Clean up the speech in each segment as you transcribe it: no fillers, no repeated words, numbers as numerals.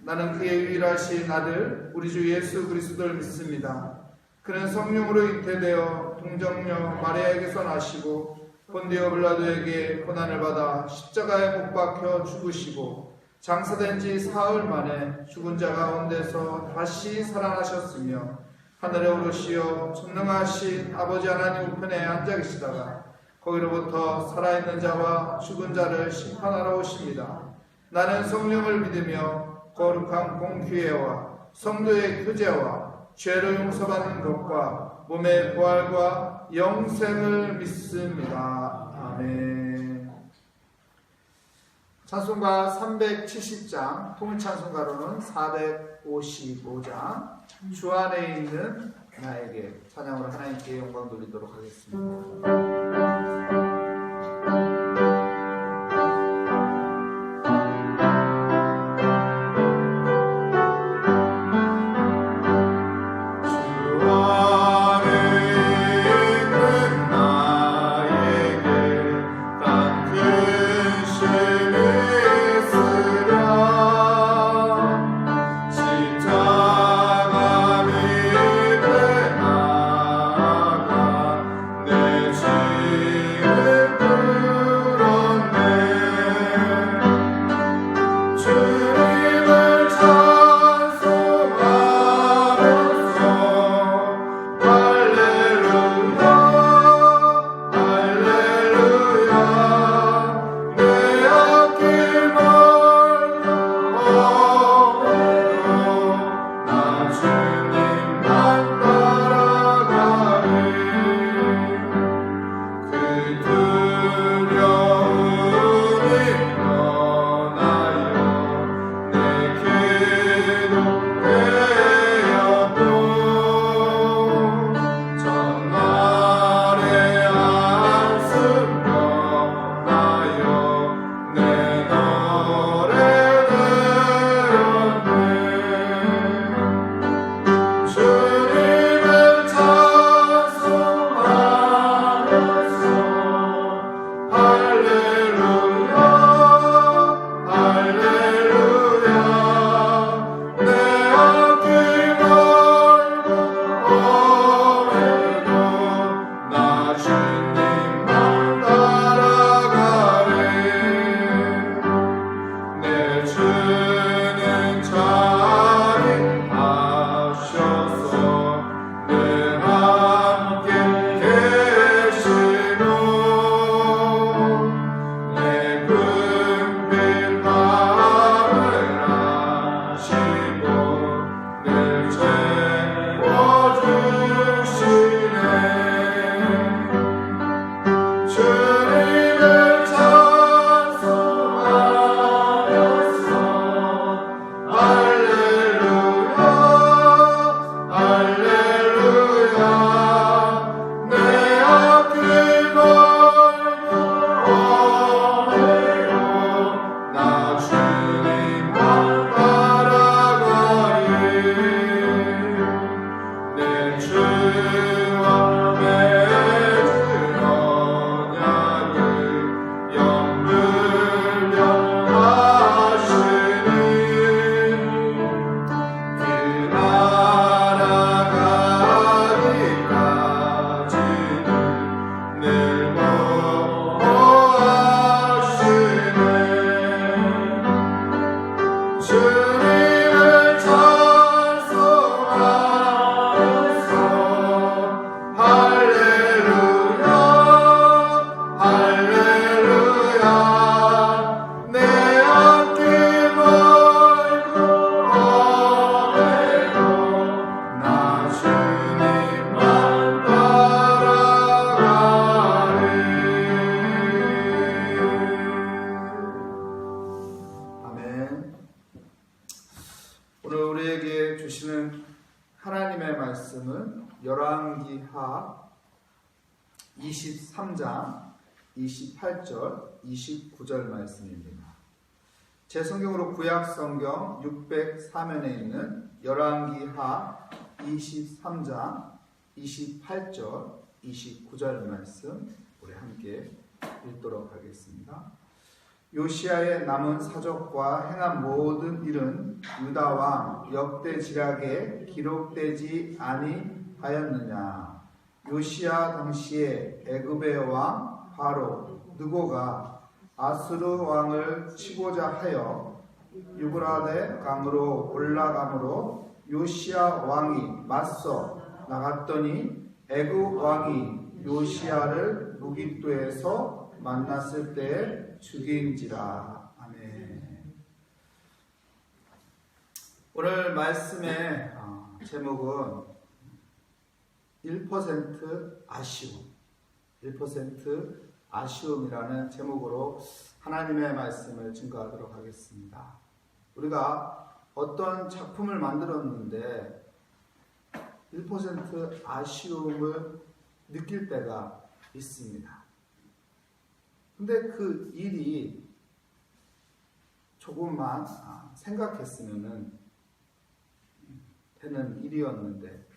나는 그의 유일하신 아들 우리 주 예수 그리스도를 믿습니다. 그는 성령으로 잉태되어 동정녀 마리아에게서 나시고 본디오 빌라도에게 고난을 받아 십자가에 못 박혀 죽으시고 장사된 지 사흘 만에 죽은 자 가운데서 다시 살아나셨으며 하늘에 오르시어 전능하신 아버지 하나님 우편에 앉아 계시다가 거기로부터 살아있는 자와 죽은 자를 심판하러 오십니다. 나는 성령을 믿으며 거룩한 공교회와 성도의 교제와 죄를 용서받는 것과 몸의 부활과 영생을 믿습니다. 아멘. 찬송가 370장, 통일찬송가로는 455장, 주 안에 있는 나에게, 찬양으로 하나님께 영광 돌리도록 하겠습니다. 하나님의 말씀은 열왕기하 23장 28절 29절 말씀입니다. 제 성경으로 구약성경 604면에 있는 열왕기하 23장 28절 29절 말씀 우리 함께 읽도록 하겠습니다. 요시야의 남은 사적과 행한 모든 일은 유다 왕 역대지략에 기록되지 아니하였느냐. 요시야 당시에 애굽의 왕 바로 느고가 아수르 왕을 치고자 하여 유브라데 강으로 올라가므로 요시야 왕이 맞서 나갔더니 애굽 왕이 요시야를 무깃도에서 만났을 때에 죽인지라. 아멘. 오늘 말씀의 제목은 1% 아쉬움, 1% 아쉬움이라는 제목으로 하나님의 말씀을 증거하도록 하겠습니다. 우리가 어떤 작품을 만들었는데 1% 아쉬움을 느낄 때가 있습니다. 근데 그 일이 조금만 생각했으면 되는 일이었는데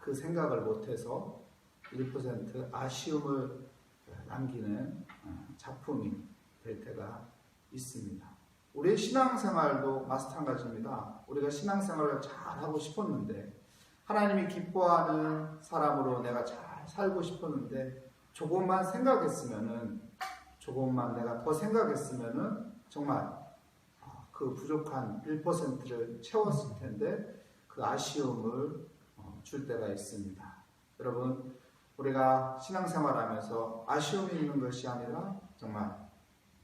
그 생각을 못해서 1% 아쉬움을 남기는 작품이 될 때가 있습니다. 우리의 신앙생활도 마찬가지입니다. 우리가 신앙생활을 잘 하고 싶었는데 하나님이 기뻐하는 사람으로 내가 잘 살고 싶었는데 조금만 생각했으면은 조금만 내가 더 생각했으면은 정말 그 부족한 1%를 채웠을 텐데 그 아쉬움을 줄 때가 있습니다. 여러분, 우리가 신앙생활하면서 아쉬움이 있는 것이 아니라 정말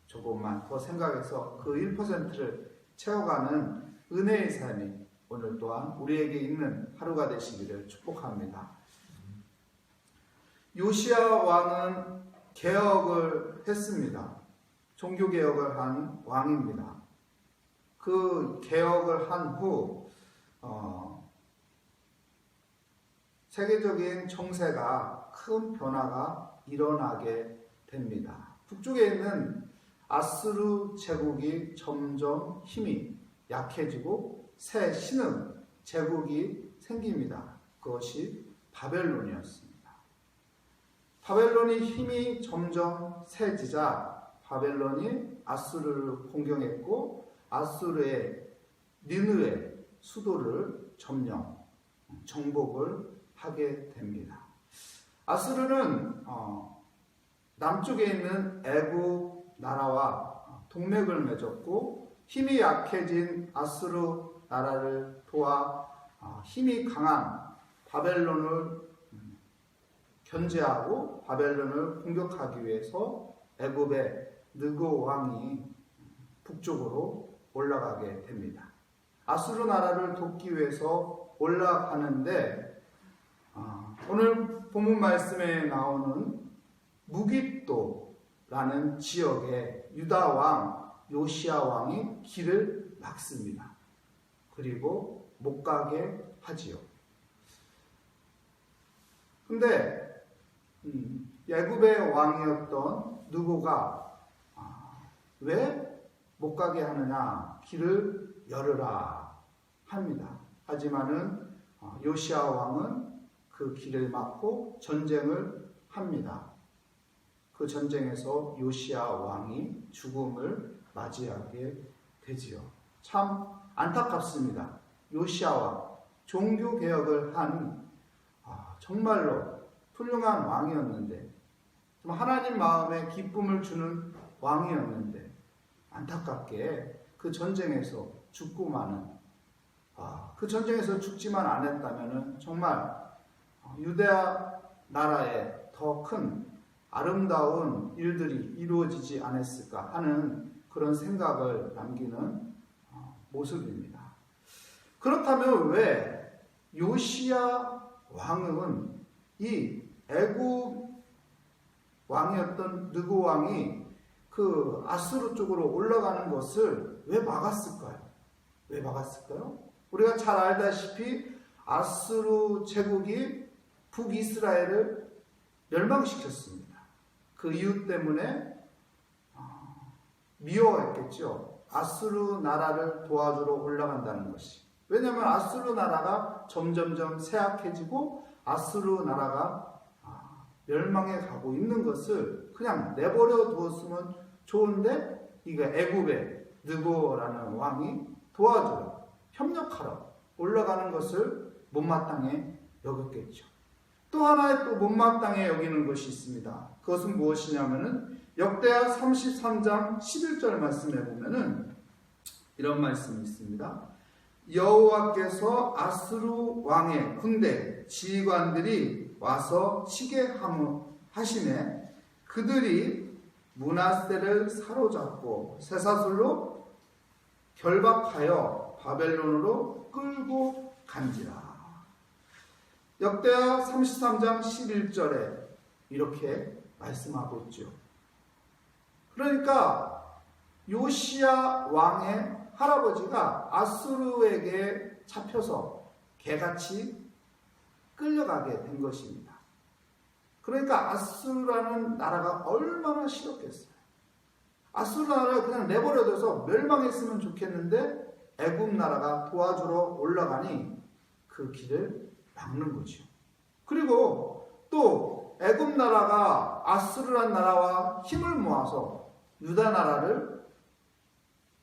조금만 더 생각해서 그 1%를 채워가는 은혜의 삶이 오늘 또한 우리에게 있는 하루가 되시기를 축복합니다. 요시야 왕은 개혁을 했습니다. 종교개혁을 한 왕입니다. 그 개혁을 한 후 세계적인 정세가 큰 변화가 일어나게 됩니다. 북쪽에 있는 아수르 제국이 점점 힘이 약해지고 새 신흥 제국이 생깁니다. 그것이 바벨론이었습니다. 바벨론이 힘이 점점 세지자 바벨론이 아수르를 공경했고 아수르의 니느웨 수도를 점령, 정복을 하게 됩니다. 아수르는 남쪽에 있는 애굽 나라와 동맥을 맺었고 힘이 약해진 아수르 나라를 도와 힘이 강한 바벨론을 견제하고 바벨론을 공격하기 위해서 애굽의 느고 왕이 북쪽으로 올라가게 됩니다. 아수르 나라를 돕기 위해서 올라가는데 오늘 본문 말씀에 나오는 무깃도라는 지역에 유다 왕 요시야 왕이 길을 막습니다. 그리고 못 가게 하지요. 근데 애굽의 왕이었던 느고가 왜 못 가게 하느냐, 길을 열으라 합니다. 하지만은 요시야 왕은 그 길을 막고 전쟁을 합니다. 그 전쟁에서 요시야 왕이 죽음을 맞이하게 되지요. 참 안타깝습니다. 요시야 왕, 종교개혁을 한 정말로 훌륭한 왕이었는데, 하나님 마음에 기쁨을 주는 왕이었는데 안타깝게 그 전쟁에서 죽고 마는, 그 전쟁에서 죽지만 않았다면 정말 유대아 나라에 더 큰 아름다운 일들이 이루어지지 않았을까 하는 그런 생각을 남기는 모습입니다. 그렇다면 왜 요시야 왕은 이 애굽 왕이었던 느고 왕이 그 아수르 쪽으로 올라가는 것을 왜 막았을까요? 왜 막았을까요? 우리가 잘 알다시피 아수르 제국이 북이스라엘을 멸망시켰습니다. 그 이유 때문에 미워했겠죠. 아수르 나라를 도와주러 올라간다는 것이. 왜냐하면 아수르 나라가 점점점 쇠약해지고 아수르 나라가 멸망해 가고 있는 것을 그냥 내버려 두었으면 좋은데 이게 애굽의 느고라는 왕이 도와주러 협력하러 올라가는 것을 못마땅해 여겼겠죠. 또 하나의 또 못마땅해 여기는 것이 있습니다. 그것은 무엇이냐면은 역대하 33장 11절 말씀에 보면은 이런 말씀이 있습니다. 여호와께서 아수르 왕의 군대 지휘관들이 와서 치게 하심에 그들이 므낫세를 사로잡고 쇠사슬로 결박하여 바벨론으로 끌고 간지라. 역대하 33장 11절에 이렇게 말씀하고 있죠. 그러니까 요시야 왕의 할아버지가 아수르에게 잡혀서 개같이 끌려가게 된 것입니다. 그러니까 아수르라는 나라가 얼마나 싫었겠어요. 아수르 나라를 그냥 내버려둬서 멸망했으면 좋겠는데 애굽 나라가 도와주러 올라가니 그 길을 막는 거죠. 그리고 또 애굽 나라가 아수르라는 나라와 힘을 모아서 유다 나라를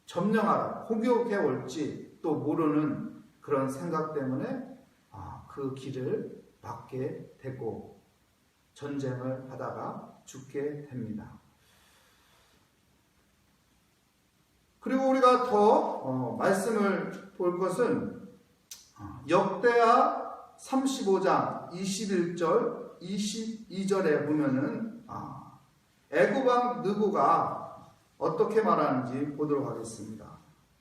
점령하러 공격해 올지 또 모르는 그런 생각 때문에 그 길을 막게 되고 전쟁을 하다가 죽게 됩니다. 그리고 우리가 더 말씀을 볼 것은 역대하 35장 21절 22절에 보면은 애굽 왕 느고가 어떻게 말하는지 보도록 하겠습니다.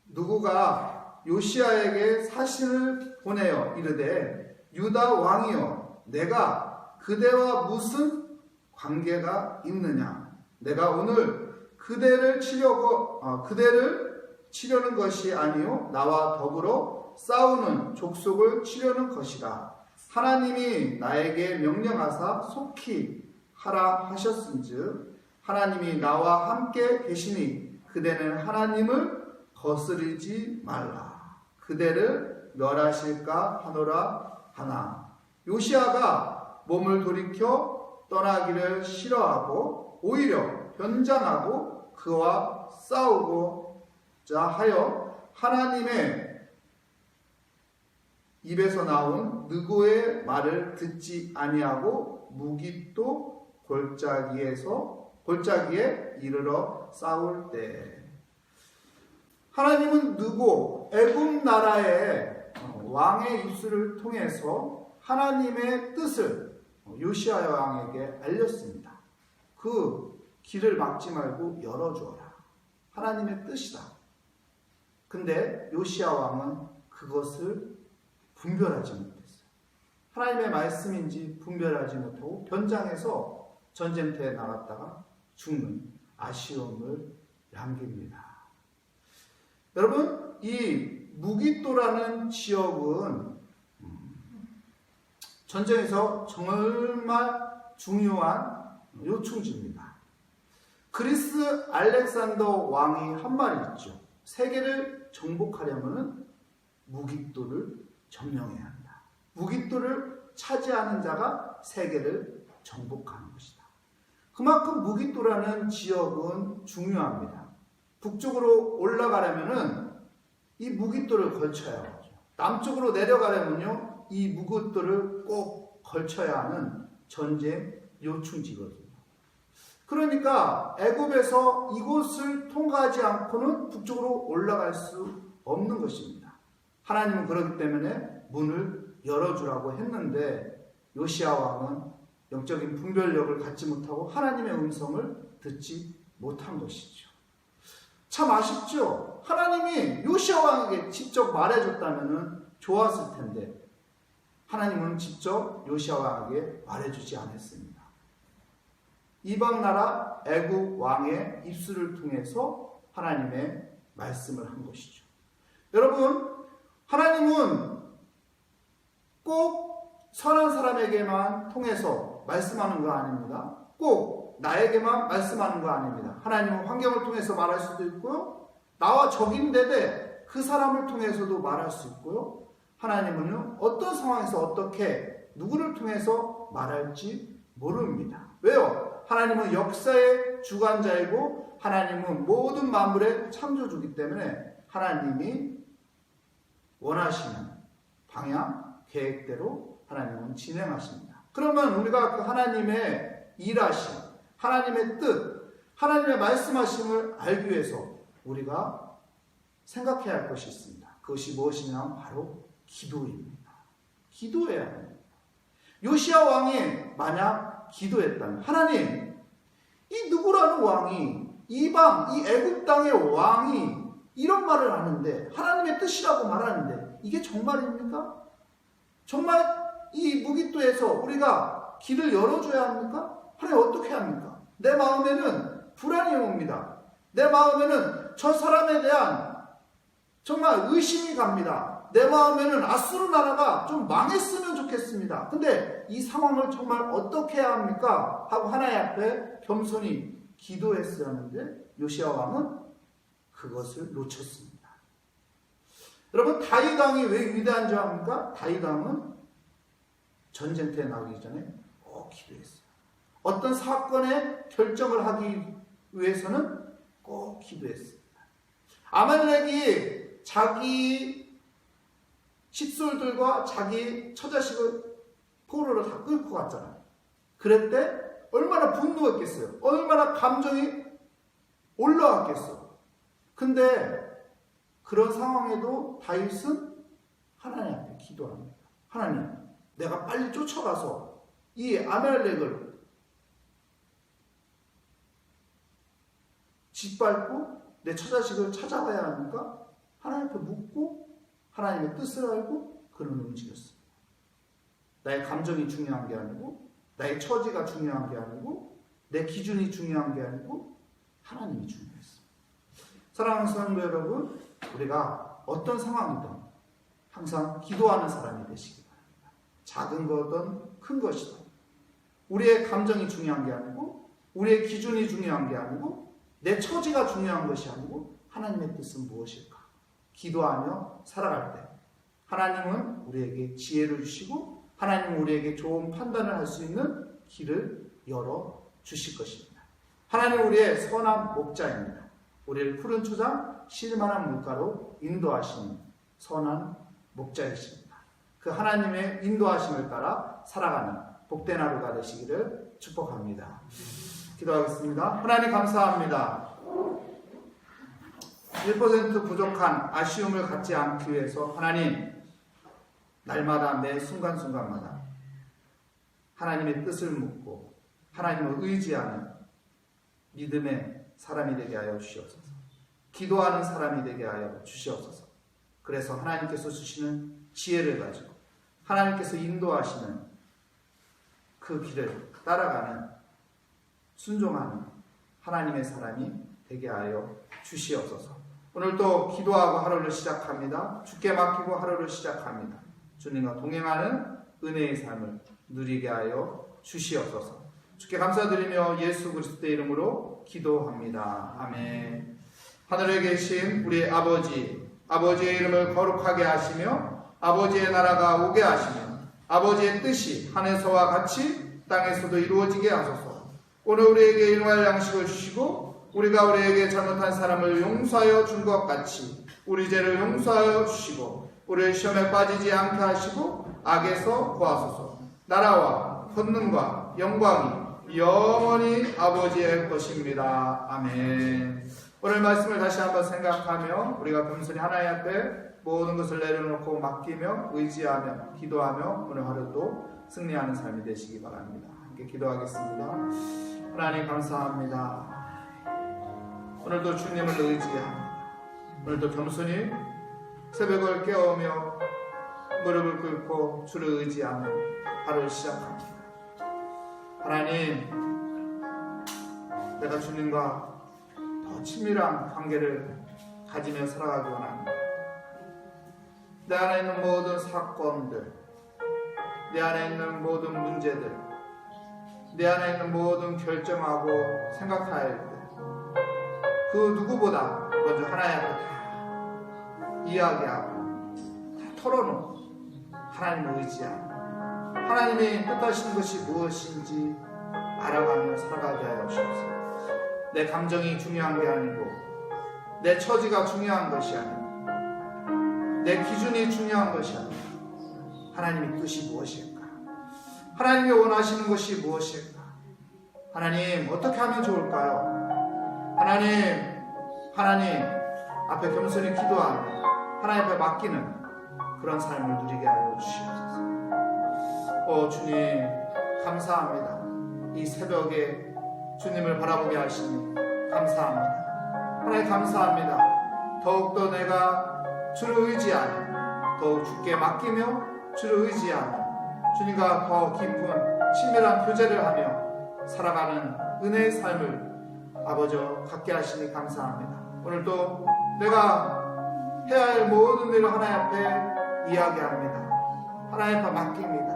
누구가 요시야에게 사신을 보내어 이르되 유다 왕이여 내가 그대와 무슨 관계가 있느냐? 내가 오늘 그대를 치려는 것이 아니요 나와 더불어 싸우는 족속을 치려는 것이다. 하나님이 나에게 명령하사 속히 하라 하셨은즉 하나님이 나와 함께 계시니 그대는 하나님을 거스르지 말라. 그대를 멸하실까 하노라 하나. 요시야가 몸을 돌이켜 떠나기를 싫어하고 오히려 변장하고 그와 싸우고자 하여 하나님의 입에서 나온 느고의 말을 듣지 아니하고 무깃도 골짜기에 이르러 싸울 때 하나님은 느고 애굽 나라의 왕의 입술을 통해서 하나님의 뜻을 요시야 왕에게 알렸습니다. 그 길을 막지 말고 열어주어라. 하나님의 뜻이다. 근데 요시야 왕은 그것을 분별하지 못했어요. 하나님의 말씀인지 분별하지 못하고 변장해서 전쟁터에 나갔다가 죽는 아쉬움을 남깁니다. 여러분, 이 무깃도라는 지역은 전쟁에서 정말 중요한 요충지입니다. 그리스 알렉산더 왕이 한 말이 있죠. 세계를 정복하려면 무깃도를 점령해야 한다. 무깃도를 차지하는 자가 세계를 정복하는 것이다. 그만큼 무깃도라는 지역은 중요합니다. 북쪽으로 올라가려면은 이 무깃도를 걸쳐야 하죠. 남쪽으로 내려가려면요, 이 무깃도를 꼭 걸쳐야 하는 전쟁 요충지거든요. 그러니까 애굽에서 이곳을 통과하지 않고는 북쪽으로 올라갈 수 없는 것입니다. 하나님은 그렇기 때문에 문을 열어주라고 했는데 요시야 왕은 영적인 분별력을 갖지 못하고 하나님의 음성을 듣지 못한 것이죠. 참 아쉽죠? 하나님이 요시야 왕에게 직접 말해줬다면 좋았을 텐데 하나님은 직접 요시야 왕에게 말해주지 않았습니다. 이방 나라 애굽 왕의 입술을 통해서 하나님의 말씀을 한 것이죠. 여러분, 하나님은 꼭 선한 사람에게만 통해서 말씀하는 거 아닙니다. 꼭 나에게만 말씀하는 거 아닙니다. 하나님은 환경을 통해서 말할 수도 있고요. 나와 적인데도 그 사람을 통해서도 말할 수 있고요. 하나님은 어떤 상황에서 어떻게 누구를 통해서 말할지 모릅니다. 왜요? 하나님은 역사의 주관자이고 하나님은 모든 만물의 창조주기 때문에 하나님이 원하시는 방향, 계획대로 하나님은 진행하십니다. 그러면 우리가 그 하나님의 일하심, 하나님의 뜻, 하나님의 말씀하심을 알기 위해서 우리가 생각해야 할 것이 있습니다. 그것이 무엇이냐? 바로 기도입니다. 기도해야 합니다. 요시야 왕이 만약 기도했다면, 하나님, 이 누구라는 왕이, 이방, 이 애굽 땅의 왕이 이런 말을 하는데, 하나님의 뜻이라고 말하는데 이게 정말입니까? 정말 이 무기토에서 우리가 길을 열어줘야 합니까? 하나님 어떻게 합니까? 내 마음에는 불안이 옵니다. 내 마음에는 저 사람에 대한 정말 의심이 갑니다. 내 마음에는 아수르 나라가 좀 망했으면 좋겠습니다. 근데 이 상황을 정말 어떻게 해야 합니까? 하고 하나님 앞에 겸손히 기도했어야 하는데 요시야 왕은 그것을 놓쳤습니다. 여러분, 다윗 왕이 왜 위대한 줄 압니까? 다윗 왕은 전쟁터에 나오기 전에 꼭 기도했어요. 어떤 사건의 결정을 하기 위해서는 꼭 기도했습니다. 아말렉이 자기 식솔들과 자기 처자식을 포로로 다 끌고 갔잖아요. 그럴 때 얼마나 분노했겠어요. 얼마나 감정이 올라왔겠어. 근데 그런 상황에도 다윗은 하나님 앞에 기도합니다. 하나님, 내가 빨리 쫓아가서 이 아말렉을 짓밟고 내 처자식을 찾아가야 합니까? 하나님 앞에 묻고 하나님의 뜻을 알고 그런 움직였습니다. 나의 감정이 중요한 게 아니고, 나의 처지가 중요한 게 아니고, 내 기준이 중요한 게 아니고 하나님이 중요했습니다. 사랑하는 성도 여러분, 우리가 어떤 상황이든 항상 기도하는 사람이 되시기 바랍니다. 작은 거든 큰 것이든 우리의 감정이 중요한 게 아니고, 우리의 기준이 중요한 게 아니고, 내 처지가 중요한 것이 아니고 하나님의 뜻은 무엇일까? 기도하며 살아갈 때 하나님은 우리에게 지혜를 주시고 하나님은 우리에게 좋은 판단을 할 수 있는 길을 열어주실 것입니다. 하나님은 우리의 선한 목자입니다. 우리를 푸른 초장 쉴만한 물가로 인도하시는 선한 목자이십니다. 그 하나님의 인도하심을 따라 살아가는 복된 하루가 되시기를 축복합니다. 기도하겠습니다. 하나님 감사합니다. 1% 부족한 아쉬움을 갖지 않기 위해서 하나님, 날마다 매 순간순간마다 하나님의 뜻을 묻고 하나님을 의지하는 믿음의 사람이 되게 하여 주시옵소서. 기도하는 사람이 되게 하여 주시옵소서. 그래서 하나님께서 주시는 지혜를 가지고 하나님께서 인도하시는 그 길을 따라가는 순종하는 하나님의 사람이 되게 하여 주시옵소서. 오늘도 기도하고 하루를 시작합니다. 주께 맡기고 하루를 시작합니다. 주님과 동행하는 은혜의 삶을 누리게 하여 주시옵소서. 주께 감사드리며 예수 그리스도의 이름으로 기도합니다. 아멘. 하늘에 계신 우리 아버지, 아버지의 이름을 거룩하게 하시며 아버지의 나라가 오게 하시며 아버지의 뜻이 하늘에서와 같이 땅에서도 이루어지게 하소서. 오늘 우리에게 일용할 양식을 주시고 우리가 우리에게 잘못한 사람을 용서하여 준 것 같이 우리 죄를 용서하여 주시고 우리를 시험에 빠지지 않게 하시고 악에서 구하소서. 나라와 권능과 영광이 영원히 아버지의 것입니다. 아멘. 오늘 말씀을 다시 한번 생각하며 우리가 겸손히 하나님 앞에 모든 것을 내려놓고 맡기며 의지하며 기도하며 오늘 하루도 승리하는 삶이 되시기 바랍니다. 함께 기도하겠습니다. 하나님 감사합니다. 오늘도 주님을 의지합니다. 오늘도 겸손히 새벽을 깨우며 무릎을 꿇고 주를 의지하며 하루를 시작합니다. 하나님, 내가 주님과 더 친밀한 관계를 가지며 살아가기 원합니다. 내 안에 있는 모든 사건들, 내 안에 있는 모든 문제들, 내 안에 있는 모든 결정하고 생각할 때 그 누구보다 먼저 하나님 앞에 다 이야기하고 다 털어놓고 하나님을 의지하고 하나님이 뜻하시는 것이 무엇인지 알아가며 살아가게 하여 주옵소서. 내 감정이 중요한 게 아니고 내 처지가 중요한 것이 아니고 내 기준이 중요한 것이 아니고 하나님의 뜻이 무엇일까? 하나님이 원하시는 것이 무엇일까? 하나님 어떻게 하면 좋을까요? 하나님 앞에 겸손히 기도하며 하나님 앞에 맡기는 그런 삶을 누리게 하여 주시옵소서. 주님 감사합니다. 이 새벽에 주님을 바라보게 하시니 감사합니다. 하나님 감사합니다. 더욱더 내가 주를 의지하며 더욱 주께 맡기며 주를 의지하며 주님과 더 깊은 친밀한 교제를 하며 살아가는 은혜의 삶을 아버지 갖게 하시니 감사합니다. 오늘도 내가 해야 할 모든 일을 하나님 앞에 이야기합니다. 하나님 앞에 맡깁니다.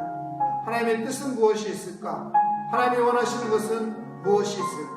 하나님의 뜻은 무엇이 있을까? 하나님이 원하시는 것은 무엇이 있을까?